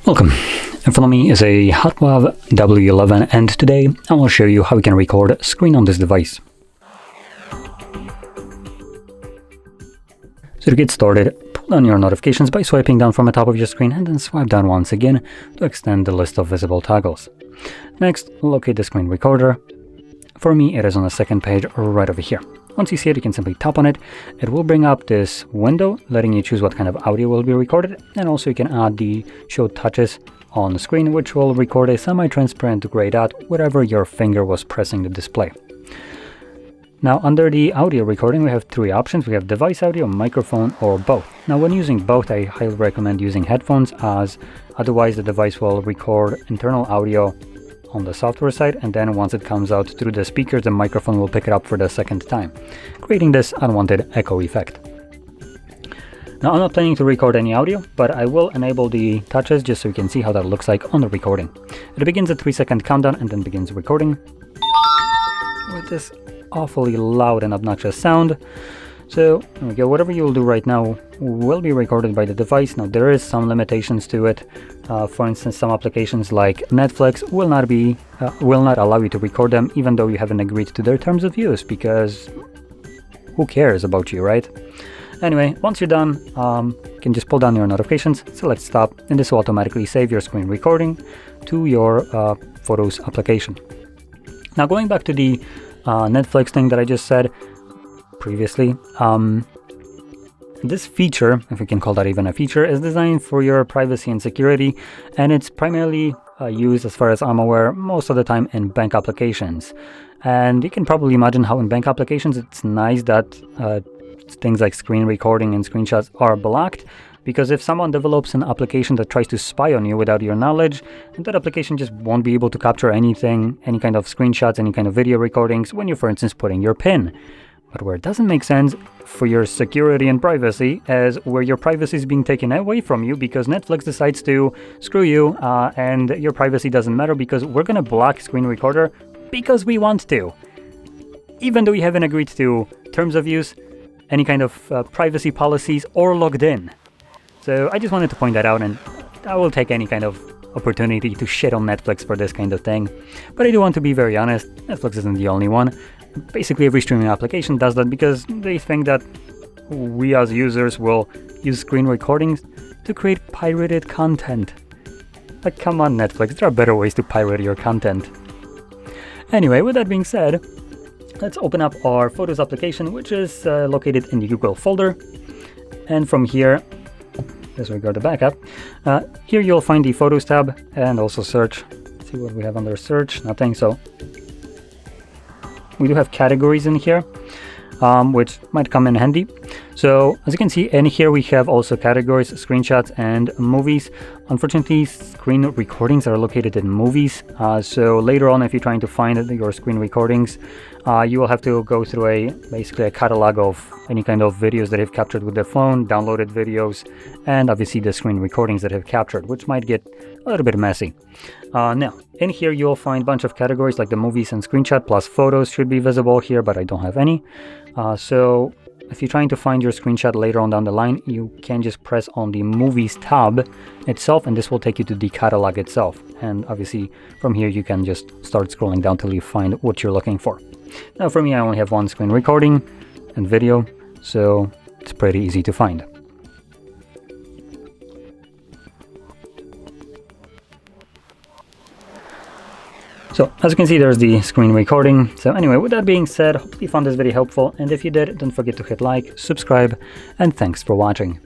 Welcome. In front of me is a HOTWAV W11 and today I will show you how you can record screen on this device. So to get started, pull down your notifications by swiping down from the top of your screen and then swipe down once again to extend the list of visible toggles. Next, locate the screen recorder. For me, it is on the second page right over here. Once you see it, you can simply tap on it. It will bring up this window, letting you choose what kind of audio will be recorded. And also you can add the show touches on the screen, which will record a semi-transparent gray dot wherever your finger was pressing the display. Now, under the audio recording, we have three options. We have device audio, microphone, or both. Now, when using both, I highly recommend using headphones, as otherwise the device will record internal audio on the software side, and then once it comes out through the speakers, the microphone will pick it up for the second time, creating this unwanted echo effect. Now, I'm not planning to record any audio, but I will enable the touches just so you can see how that looks like on the recording. It begins a 3-second countdown and then begins recording with this awfully loud and obnoxious sound. So there we go. Whatever you'll do right now will be recorded by the device. Now, there is some limitations to it. For instance, some applications like Netflix will not allow you to record them even though you haven't agreed to their terms of use, because who cares about you, right? Anyway, once you're done, you can just pull down your notifications, select stop, and this will automatically save your screen recording to your Photos application. Now, going back to the Netflix thing that I just said previously, this feature, if we can call that even a feature, is designed for your privacy and security, and it's primarily used, as far as I'm aware, most of the time in bank applications. And you can probably imagine how in bank applications it's nice that things like screen recording and screenshots are blocked, because if someone develops an application that tries to spy on you without your knowledge, that application just won't be able to capture anything, any kind of screenshots, any kind of video recordings when you're, for instance, putting your PIN. But where it doesn't make sense for your security and privacy is where your privacy is being taken away from you because Netflix decides to screw you and your privacy doesn't matter because we're going to block screen recorder because we want to. Even though you haven't agreed to terms of use, any kind of privacy policies, or logged in. So I just wanted to point that out, and I will take any kind of opportunity to shit on Netflix for this kind of thing. But I do want to be very honest, Netflix isn't the only one. Basically, every streaming application does that because they think that we as users will use screen recordings to create pirated content. Like, come on, Netflix, there are better ways to pirate your content. Anyway, with that being said, let's open up our Photos application, which is located in the Google folder. And from here, disregard the backup, here you'll find the Photos tab and also search. Let's see what we have under search, nothing. So we do have categories in here, which might come in handy. So as you can see in here, we have also categories, screenshots, and movies. Unfortunately, screen recordings are located in movies. So later on, if you're trying to find your screen recordings, you will have to go through basically a catalog of any kind of videos that you've captured with the phone, downloaded videos, and obviously the screen recordings that have captured, which might get a little bit messy. Now, in here you'll find a bunch of categories like the movies and screenshot plus photos should be visible here, but I don't have any. So if you're trying to find your screenshot later on down the line, you can just press on the movies tab itself, and this will take you to the catalog itself. And obviously from here you can just start scrolling down till you find what you're looking for. Now, for me, I only have one screen recording and video, so it's pretty easy to find. So as you can see, there's the screen recording. So anyway, with that being said, hopefully you found this video helpful, and if you did, don't forget to hit like, subscribe, and thanks for watching.